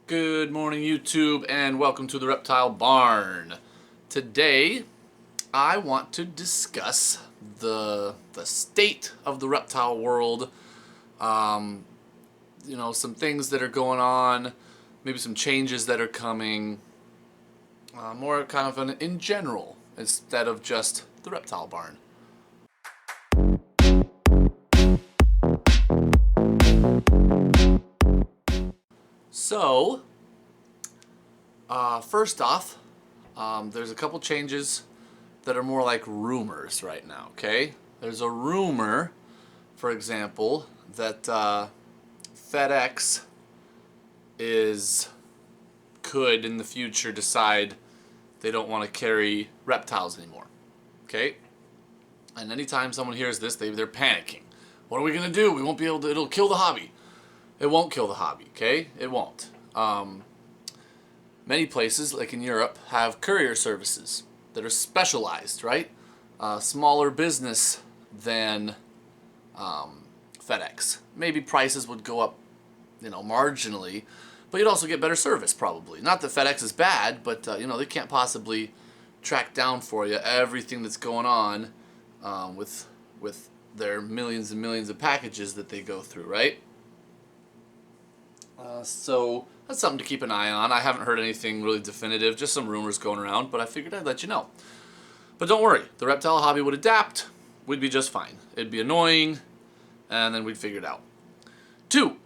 Good morning, YouTube, and welcome to the Reptile Barn. Today, I want to discuss the state of the reptile world. Some things that are going on, maybe some changes that are coming. More kind of in general instead of just the Reptile Barn. So, first off, there's a couple changes that are more like rumors right now, okay? There's a rumor, for example, that FedEx could in the future decide they don't want to carry reptiles anymore, okay? And anytime someone hears this, they're panicking. What are we going to do? We won't be able to, it'll kill the hobby. It won't kill the hobby, okay? It won't. Many places, like in Europe, have courier services that are specialized, right? Smaller business than FedEx. Maybe prices would go up, marginally, but you'd also get better service probably. Not that FedEx is bad, but they can't possibly track down for you everything that's going on with their millions and millions of packages that they go through, right? So that's something to keep an eye on. I haven't heard anything really definitive, just some rumors going around, but I figured I'd let you know. But don't worry, the reptile hobby would adapt. We'd be just fine. It'd be annoying, and then we'd figure it out. 2,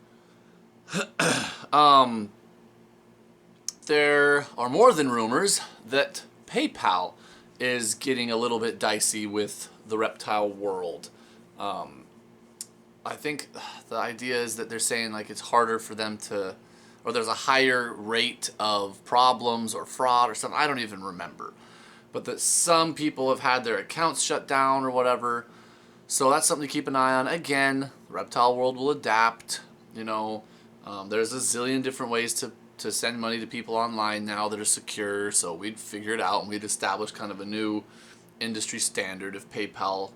there are more than rumors that PayPal is getting a little bit dicey with the reptile world. I think the idea is that they're saying like it's harder for them to, or there's a higher rate of problems or fraud or something. I don't even remember. But that some people have had their accounts shut down or whatever. So that's something to keep an eye on. Again, the reptile world will adapt. There's a zillion different ways to send money to people online now that are secure. So we'd figure it out and we'd establish kind of a new industry standard if PayPal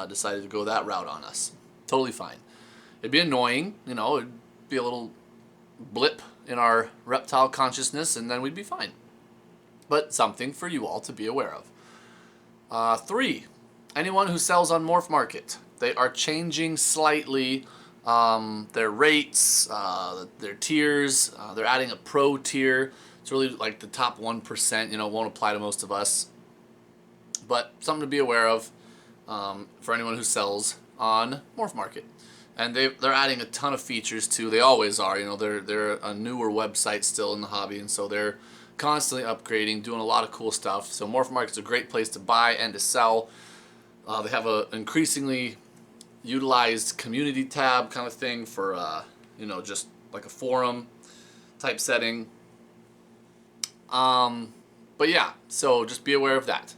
decided to go that route on us. Totally fine. It'd be annoying, it'd be a little blip in our reptile consciousness, and then we'd be fine. But something for you all to be aware of. 3, anyone who sells on Morph Market. They are changing slightly their rates, their tiers. They're adding a pro tier. It's really like the top 1%, won't apply to most of us. But something to be aware of for anyone who sells on Morph Market. And they're adding a ton of features too. They always are. They're a newer website still in the hobby, and so they're constantly upgrading, doing a lot of cool stuff. So Morph Market's a great place to buy and to sell. They have a increasingly utilized community tab kind of thing for just like a forum type setting. But yeah, so just be aware of that.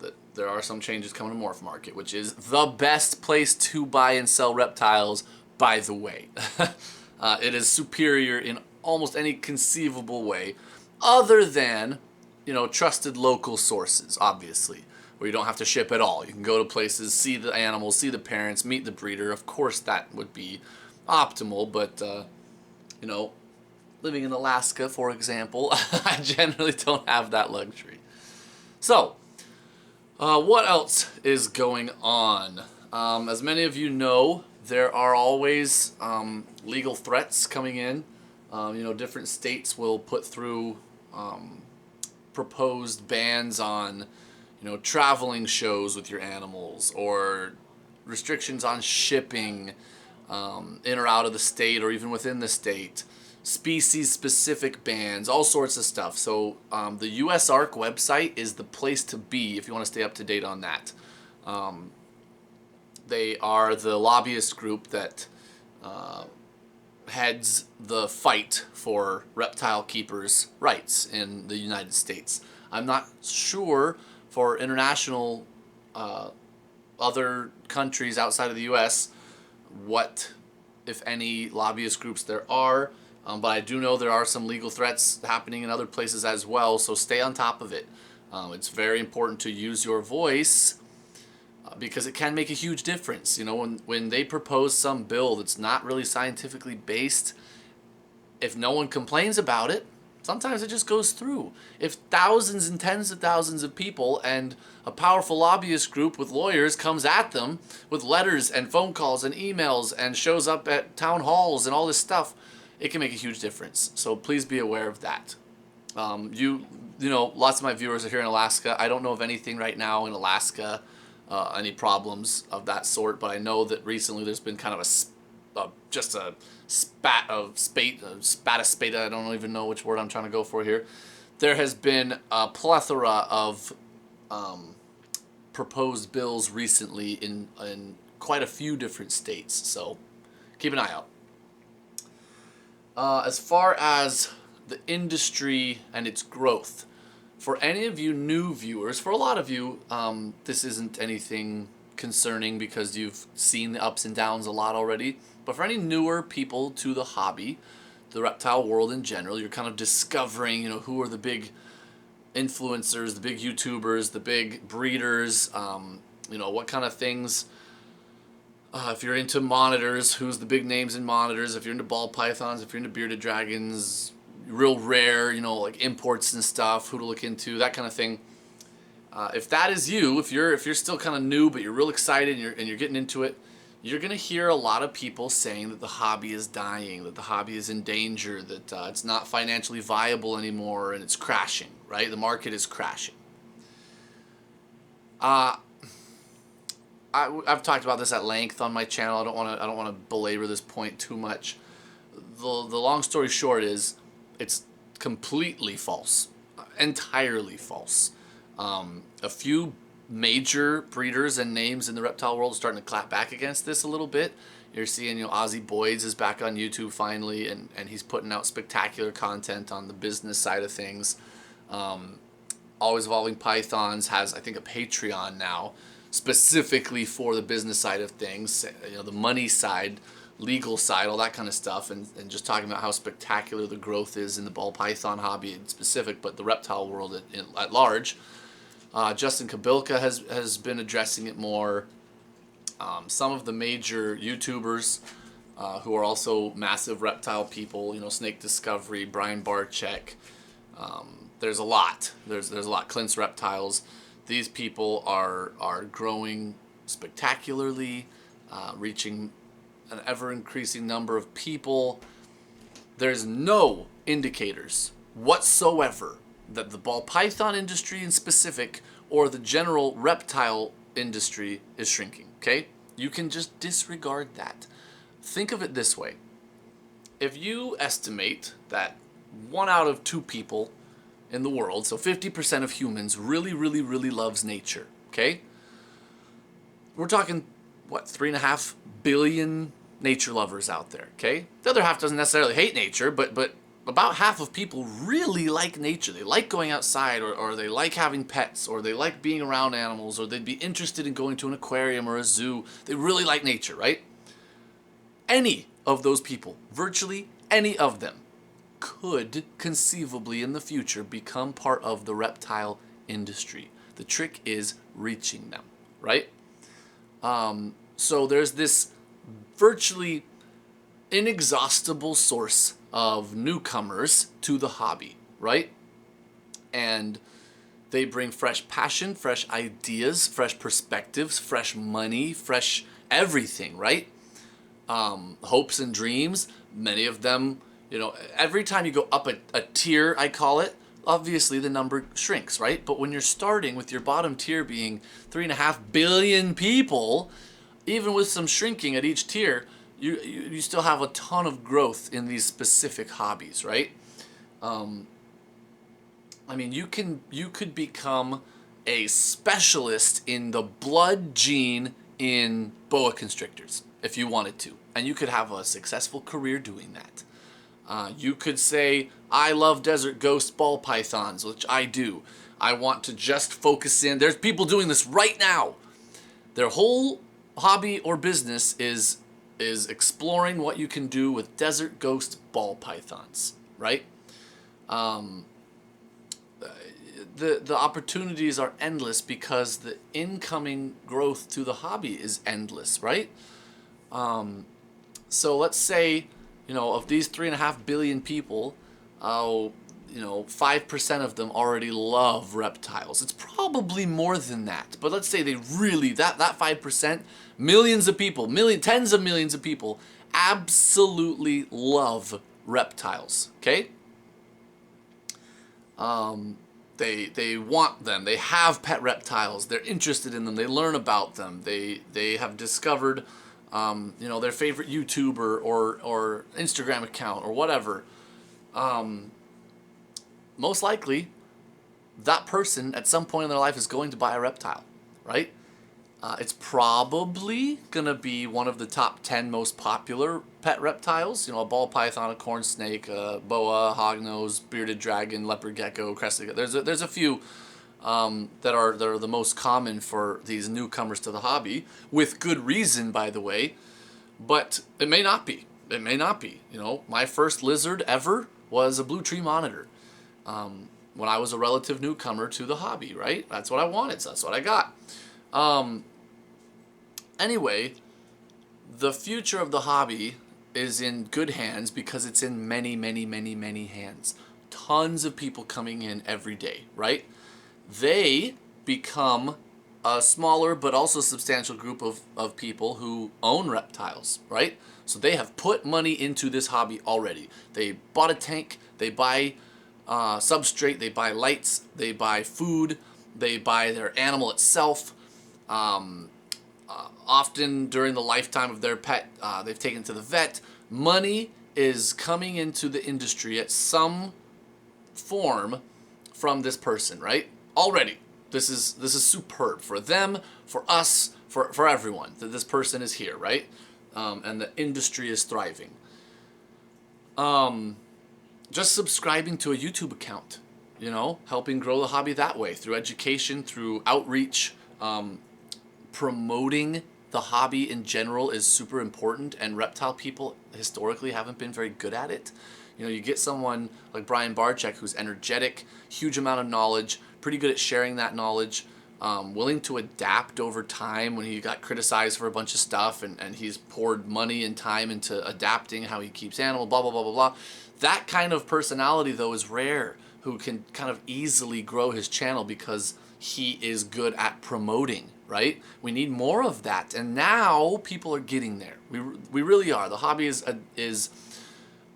That there are some changes coming to Morph Market, which is the best place to buy and sell reptiles, by the way. It is superior in almost any conceivable way, other than, trusted local sources, obviously, where you don't have to ship at all. You can go to places, see the animals, see the parents, meet the breeder. Of course, that would be optimal, but, living in Alaska, for example, I generally don't have that luxury. So, what else is going on? As many of you know, there are always legal threats coming in. Different states will put through proposed bans on, traveling shows with your animals, or restrictions on shipping in or out of the state or even within the state. Species-specific bans, all sorts of stuff. So the USARK website is the place to be if you want to stay up to date on that. They are the lobbyist group that heads the fight for reptile keepers' rights in the United States. I'm not sure for international other countries outside of the U.S. what, if any, lobbyist groups there are. But I do know there are some legal threats happening in other places as well, so stay on top of it. It's very important to use your voice because it can make a huge difference. When they propose some bill that's not really scientifically based, if no one complains about it, sometimes it just goes through. If thousands and tens of thousands of people and a powerful lobbyist group with lawyers comes at them with letters and phone calls and emails and shows up at town halls and all this stuff, it can make a huge difference. So please be aware of that. You know, lots of my viewers are here in Alaska. I don't know of anything right now in Alaska, any problems of that sort, but I know that recently there's been kind of just a spat of spada. I don't even know which word I'm trying to go for here. There has been a plethora of proposed bills recently in quite a few different states, so keep an eye out. As far as the industry and its growth, for any of you new viewers, for a lot of you, this isn't anything concerning because you've seen the ups and downs a lot already. But for any newer people to the hobby, the reptile world in general, you're kind of discovering, you know, who are the big influencers, the big YouTubers, the big breeders, you know, what kind of things. If you're into monitors, who's the big names in monitors? If you're into ball pythons, if you're into bearded dragons, real rare, you know, like imports and stuff, who to look into, that kind of thing. If that is you, if you're still kind of new but you're real excited and you're getting into it, you're gonna hear a lot of people saying that the hobby is dying, that the hobby is in danger, that it's not financially viable anymore, and it's crashing. Right? The market is crashing. I've talked about this at length on my channel. I don't want to belabor this point too much. The long story short is, it's completely false, entirely false. A few major breeders and names in the reptile world are starting to clap back against this a little bit. You're seeing, you know, Ozzy Boyds is back on YouTube finally, and he's putting out spectacular content on the business side of things. Always Evolving Pythons has, I think, a Patreon now specifically for the business side of things, you know, the money side, legal side, all that kind of stuff, and just talking about how spectacular the growth is in the ball python hobby in specific, but the reptile world at large. Justin Kabilka has been addressing it more. Some of the major YouTubers who are also massive reptile people, you know, Snake Discovery, Brian Barczyk. There's a lot. There's a lot. Clint's Reptiles. These people are growing spectacularly, reaching an ever-increasing number of people. There's no indicators whatsoever that the ball python industry in specific or the general reptile industry is shrinking, okay? You can just disregard that. Think of it this way. If you estimate that 1 out of 2 people in the world, so 50% of humans, really loves nature, okay? We're talking, what, 3.5 billion nature lovers out there, okay? The other half doesn't necessarily hate nature, but about half of people really like nature. They like going outside, or they like having pets, or they like being around animals, or they'd be interested in going to an aquarium or a zoo. They really like nature, right? Any of those people, virtually any of them, could conceivably in the future become part of the reptile industry. The trick is reaching them, right? So there's this virtually inexhaustible source of newcomers to the hobby, right? And they bring fresh passion, fresh ideas, fresh perspectives, fresh money, fresh everything, right? Hopes and dreams. Many of them, you know, every time you go up a tier, I call it, obviously the number shrinks, right? But when you're starting with your bottom tier being 3.5 billion people, even with some shrinking at each tier, you still have a ton of growth in these specific hobbies, right? I mean, you could become a specialist in the blood gene in boa constrictors if you wanted to, and you could have a successful career doing that. You could say, I love desert ghost ball pythons, which I do. I want to just focus in. There's people doing this right now. Their whole hobby or business is exploring what you can do with desert ghost ball pythons, right? The opportunities are endless because the incoming growth to the hobby is endless, right? So let's say, of these 3.5 billion people, 5% of them already love reptiles. It's probably more than that, but let's say they really, that 5%, millions of people, tens of millions of people absolutely love reptiles, okay? They want them. They have pet reptiles. They're interested in them. They learn about them. They have discovered, their favorite YouTuber or Instagram account or whatever. Most likely, that person at some point in their life is going to buy a reptile, right? It's probably going to be one of the top 10 most popular pet reptiles. A ball python, a corn snake, a boa, hognose, bearded dragon, leopard gecko, crested gecko. There's a few that are the most common for these newcomers to the hobby, with good reason, by the way. But it may not be. It may not be. My first lizard ever was a blue tree monitor. When I was a relative newcomer to the hobby, right? That's what I wanted, so that's what I got. Anyway, the future of the hobby is in good hands because it's in many, many, many, many hands. Tons of people coming in every day, right? They become a smaller but also substantial group of people who own reptiles, right? So they have put money into this hobby already. They bought a tank, they buy substrate, they buy lights, they buy food, they buy their animal itself. Often during the lifetime of their pet, they've taken to the vet. Money is coming into the industry at some form from this person, right? Already. This is superb for them, for us, for everyone, that this person is here, right? And the industry is thriving. Just subscribing to a YouTube account, helping grow the hobby that way, through education, through outreach, promoting the hobby in general is super important, and reptile people historically haven't been very good at it. You get someone like Brian Barczyk, who's energetic, huge amount of knowledge, pretty good at sharing that knowledge, willing to adapt over time when he got criticized for a bunch of stuff, and he's poured money and time into adapting how he keeps animals, blah, blah, blah, blah, blah. That kind of personality, though, is rare, who can kind of easily grow his channel because he is good at promoting, right? We need more of that, and now people are getting there. We really are. The hobby is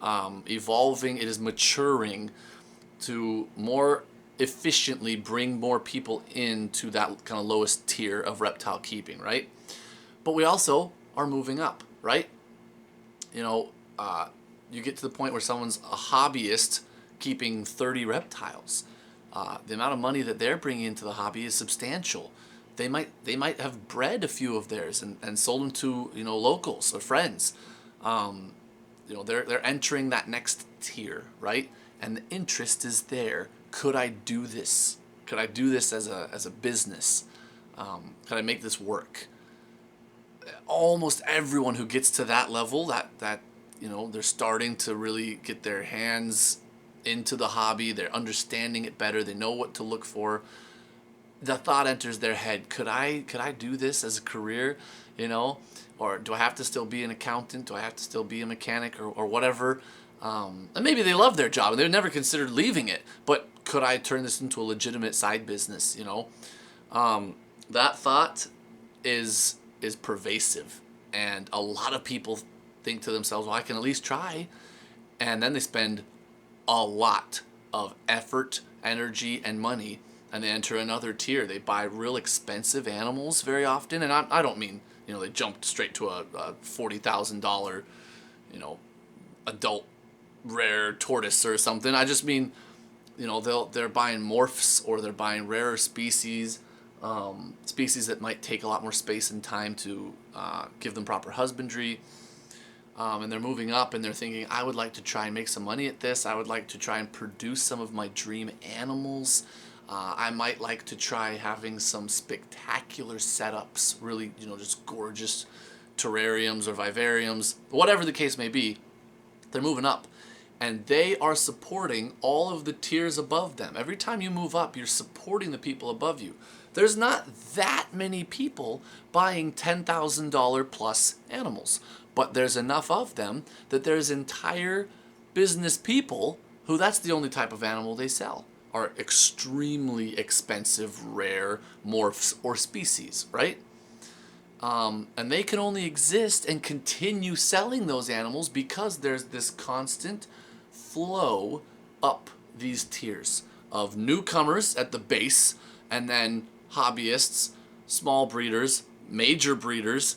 evolving. It is maturing to more efficiently bring more people into that kind of lowest tier of reptile keeping, right? But we also are moving up, right? You get to the point where someone's a hobbyist keeping 30 reptiles. The amount of money that they're bringing into the hobby is substantial. They might have bred a few of theirs and sold them to locals or friends. They're entering that next tier, right? And the interest is there. Could I do this? Could I do this as a business? Could I make this work? Almost everyone who gets to that level, that they're starting to really get their hands into the hobby, they're understanding it better, they know what to look for. The thought enters their head, could I do this as a career, or do I have to still be an accountant? Do I have to still be a mechanic or whatever? And maybe they love their job and they've never considered leaving it, but could I turn this into a legitimate side business? That thought is pervasive, and a lot of people think to themselves, well, I can at least try, and then they spend a lot of effort, energy, and money, and they enter another tier. They buy real expensive animals very often, and I don't mean they jumped straight to a $40,000 adult rare tortoise or something. I just mean they're buying morphs, or they're buying rarer species, species that might take a lot more space and time to give them proper husbandry. And they're moving up, and they're thinking, I would like to try and make some money at this. I would like to try and produce some of my dream animals. I might like to try having some spectacular setups, really, just gorgeous terrariums or vivariums, whatever the case may be. They're moving up, and they are supporting all of the tiers above them. Every time you move up, you're supporting the people above you. There's not that many people buying $10,000 plus animals. but there's enough of them that there's entire business people who that's the only type of animal they sell, are extremely expensive, rare morphs or species, right? And they can only exist and continue selling those animals because there's this constant flow up these tiers of newcomers at the base, and then hobbyists, small breeders, major breeders,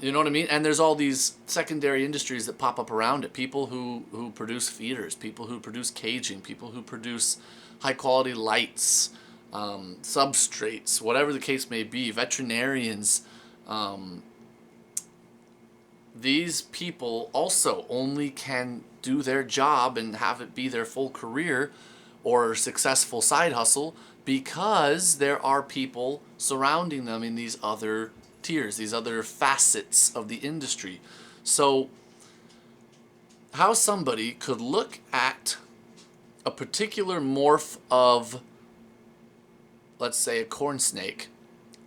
you know what I mean? And there's all these secondary industries that pop up around it. People who produce feeders, people who produce caging, people who produce high quality lights, substrates, whatever the case may be, veterinarians. These people also only can do their job and have it be their full career or successful side hustle because there are people surrounding them in these other tiers, these other facets of the industry. So how somebody could look at a particular morph of, let's say, a corn snake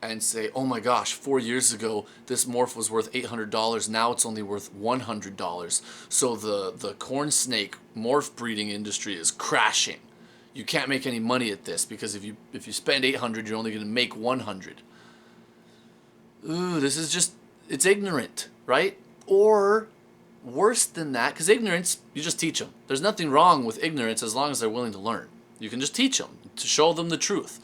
and say, oh my gosh, 4 years ago this morph was worth $800, now it's only worth $100. So the corn snake morph breeding industry is crashing. You can't make any money at this because if you spend 800, you're only going to make 100. Ooh, this is just, it's ignorant, right? Or worse than that, because ignorance, you just teach them. There's nothing wrong with ignorance as long as they're willing to learn. You can just teach them to show them the truth.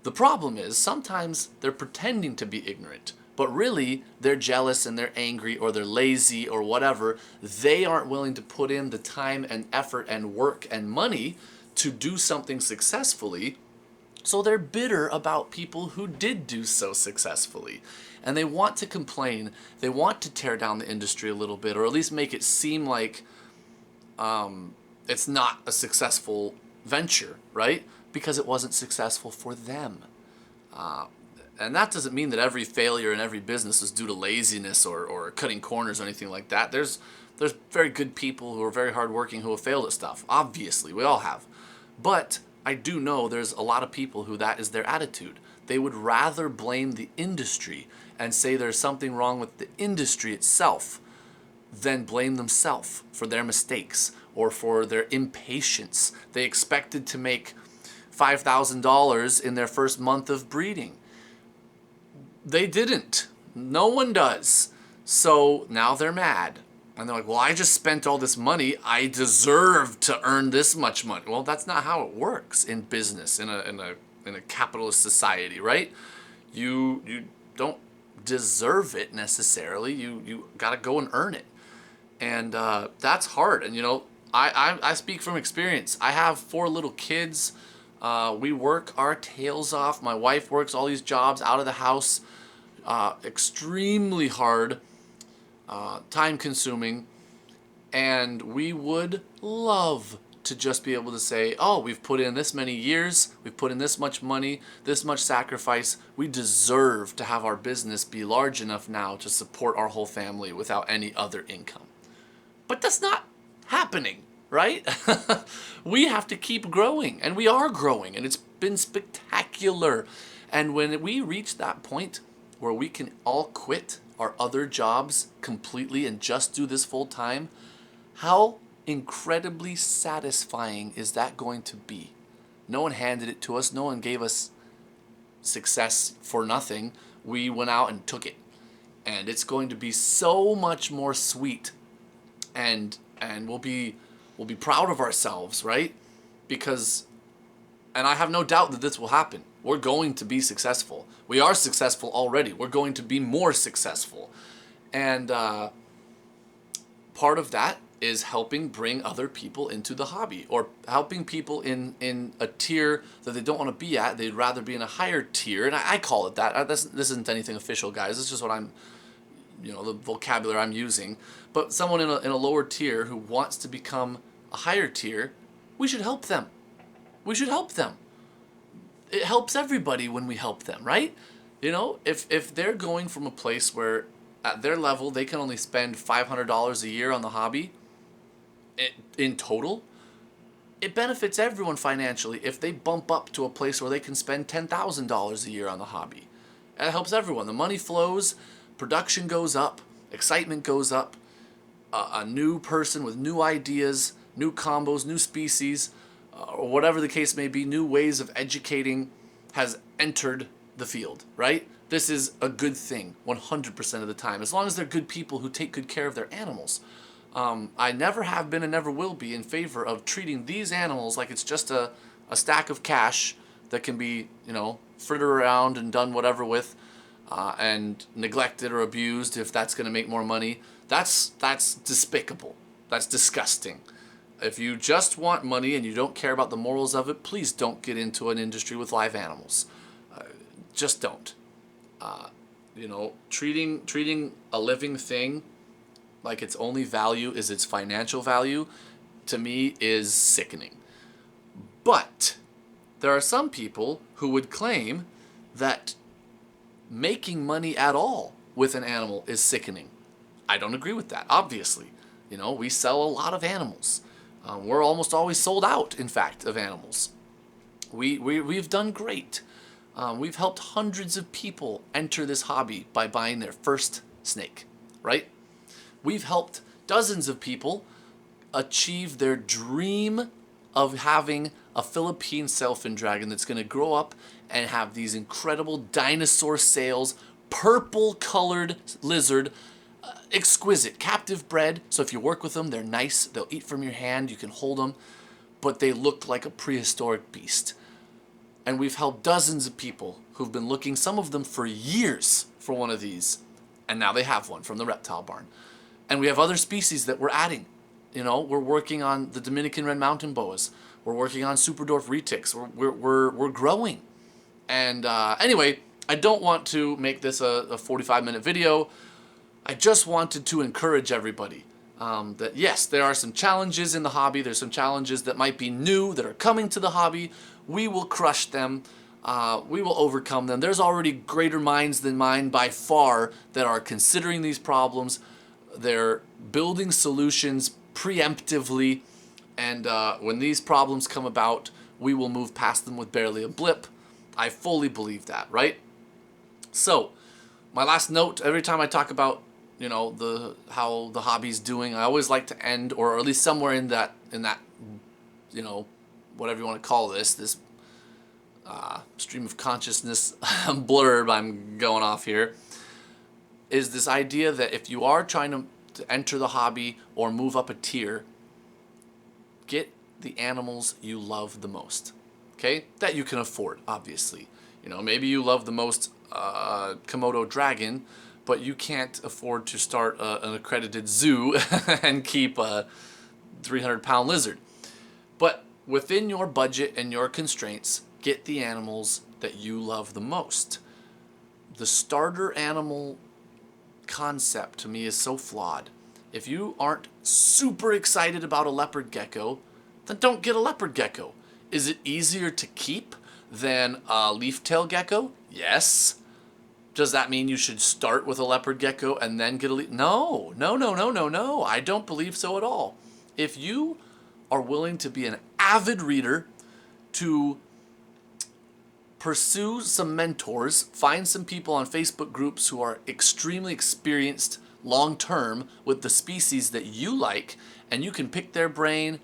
The problem is sometimes they're pretending to be ignorant, but really they're jealous and they're angry or they're lazy or whatever. They aren't willing to put in the time and effort and work and money to do something successfully. So they're bitter about people who did do so successfully. And they want to complain. They want to tear down the industry a little bit, or at least make it seem like it's not a successful venture, right? Because it wasn't successful for them. And that doesn't mean that every failure in every business is due to laziness or cutting corners or anything like that. There's very good people who are very hardworking who have failed at stuff. Obviously, we all have. But I do know there's a lot of people who that is their attitude. They would rather blame the industry and say there's something wrong with the industry itself than blame themselves for their mistakes or for their impatience. They expected to make $5,000 in their first month of breeding. They didn't. No one does. So now they're mad. And they're like, well, I just spent all this money. I deserve to earn this much money. Well, that's not how it works in business, in a capitalist society, right? You don't deserve it necessarily. You got to go and earn it. And that's hard. And, you know, I speak from experience. I have 4 little kids. We work our tails off. My wife works all these jobs out of the house. Extremely hard. Time consuming, and we would love to just be able to say, oh, we've put in this many years, we've put in this much money, this much sacrifice, we deserve to have our business be large enough now to support our whole family without any other income. But that's not happening, right? We have to keep growing, and we are growing, and it's been spectacular. And when we reach that point where we can all quit our other jobs completely and just do this full time, how incredibly satisfying is that going to be? No one handed it to us. No one gave us success for nothing. We went out and took it. And it's going to be so much more sweet, and we'll be proud of ourselves, right? Because, and I have no doubt that this will happen. We're going to be successful. We are successful already. We're going to be more successful. And part of that is helping bring other people into the hobby, or helping people in a tier that they don't want to be at. They'd rather be in a higher tier. And I call it that. This isn't anything official, guys. It's just what I'm, you know, the vocabulary I'm using. But someone in a lower tier who wants to become a higher tier, we should help them. We should help them. It helps everybody when we help them, right? You know, if they're going from a place where at their level they can only spend $500 a year on the hobby in total, it benefits everyone financially if they bump up to a place where they can spend $10,000 a year on the hobby. It helps everyone. The money flows, production goes up, excitement goes up, a new person with new ideas, new combos, new species, or whatever the case may be, new ways of educating has entered the field, right? This is a good thing 100% of the time, as long as they're good people who take good care of their animals. I never have been and never will be in favor of treating these animals like it's just a stack of cash that can be, frittered around and done whatever with, and neglected or abused if that's going to make more money. That's despicable. That's disgusting. If you just want money and you don't care about the morals of it, please don't get into an industry with live animals. Just don't. Treating a living thing like its only value is its financial value, to me, is sickening. But there are some people who would claim that making money at all with an animal is sickening. I don't agree with that, obviously. We sell a lot of animals. We're almost always sold out, in fact, of animals. We've done great. We've helped hundreds of people enter this hobby by buying their first snake, right? We've helped dozens of people achieve their dream of having a Philippine sailfin dragon that's going to grow up and have these incredible dinosaur sails, purple colored lizard, exquisite, captive bred. So if you work with them, they're nice. They'll eat from your hand. You can hold them, but they look like a prehistoric beast. And we've helped dozens of people who've been looking, some of them for years, for one of these. And now they have one from the Reptile Barn. And we have other species that we're adding. We're working on the Dominican red mountain boas. We're working on Superdorf retics. We're growing. And anyway, I don't want to make this a 45-minute video. I just wanted to encourage everybody that yes, there are some challenges in the hobby. There's some challenges that might be new that are coming to the hobby. We will crush them. We will overcome them. There's already greater minds than mine by far that are considering these problems. They're building solutions preemptively, and when these problems come about, we will move past them with barely a blip. I fully believe that, right? So, my last note, every time I talk about, how the hobby's doing, I always like to end, or at least somewhere in that, whatever you want to call this stream of consciousness blurb I'm going off here, is this idea that if you are trying to enter the hobby or move up a tier, get the animals you love the most, okay? That you can afford, obviously. Maybe you love the most Komodo dragon, but you can't afford to start an accredited zoo and keep a 300-pound lizard. But within your budget and your constraints, get the animals that you love the most. The starter animal concept to me is so flawed. If you aren't super excited about a leopard gecko, then don't get a leopard gecko. Is it easier to keep than a leaf-tail gecko? Yes. Does that mean you should start with a leopard gecko and then get a leaf? No. I don't believe so at all. If you are willing to be an avid reader, to pursue some mentors, find some people on Facebook groups who are extremely experienced long-term with the species that you like, and you can pick their brain,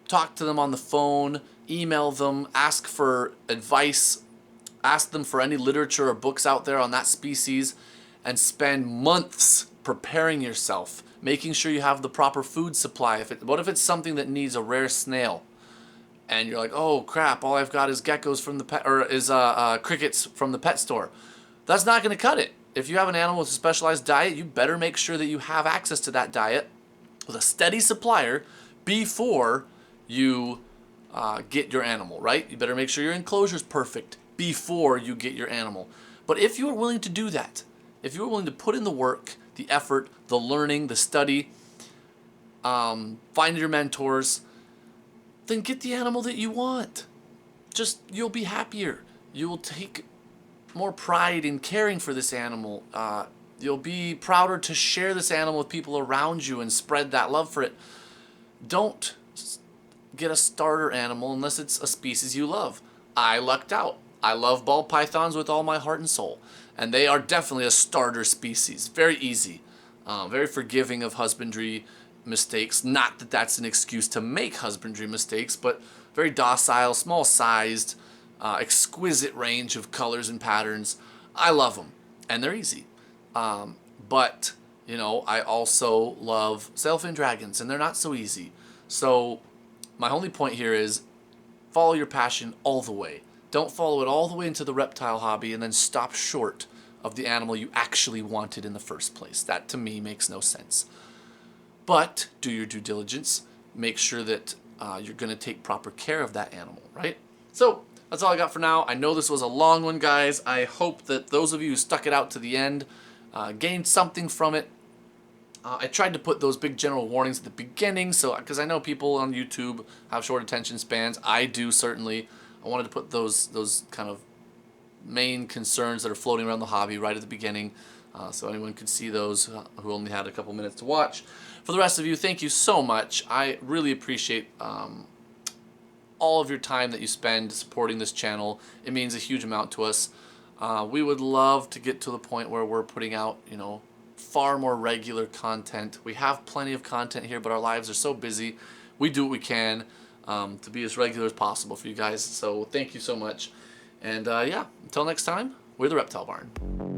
talk to them on the phone, email them, ask for advice, ask them for any literature or books out there on that species, and spend months preparing yourself, making sure you have the proper food supply. What if it's something that needs a rare snail? And you're like, oh crap, all I've got is geckos from the pet, or is crickets from the pet store. That's not going to cut it. If you have an animal with a specialized diet, you better make sure that you have access to that diet with a steady supplier before you get your animal, right? You better make sure your enclosure is perfect before you get your animal. But if you are willing to do that, if you are willing to put in the work, the effort, the learning, the study, find your mentors, then get the animal that you want. You'll be happier. You will take more pride in caring for this animal. You'll be prouder to share this animal with people around you and spread that love for it. Don't get a starter animal unless it's a species you love. I lucked out. I love ball pythons with all my heart and soul, and they are definitely a starter species. Very easy. very forgiving of husbandry mistakes. Not that that's an excuse to make husbandry mistakes, but very docile, small-sized, exquisite range of colors and patterns. I love them, and they're easy. But, you know, I also love sailfin dragons, and they're not so easy. So my only point here is follow your passion all the way. Don't follow it all the way into the reptile hobby and then stop short of the animal you actually wanted in the first place. That, to me, makes no sense. But do your due diligence. Make sure that you're going to take proper care of that animal, right? So that's all I got for now. I know this was a long one, guys. I hope that those of you who stuck it out to the end gained something from it. I tried to put those big general warnings at the beginning, so because I know people on YouTube have short attention spans. I do, certainly. I wanted to put those kind of main concerns that are floating around the hobby right at the beginning, so anyone could see those who only had a couple minutes to watch. For the rest of you, thank you so much. I really appreciate all of your time that you spend supporting this channel. It means a huge amount to us. We would love to get to the point where we're putting out, you know, far more regular content. We have plenty of content here, but our lives are so busy. We do what we can to be as regular as possible for you guys. So thank you so much. And yeah, until next time, we're the Reptile Barn.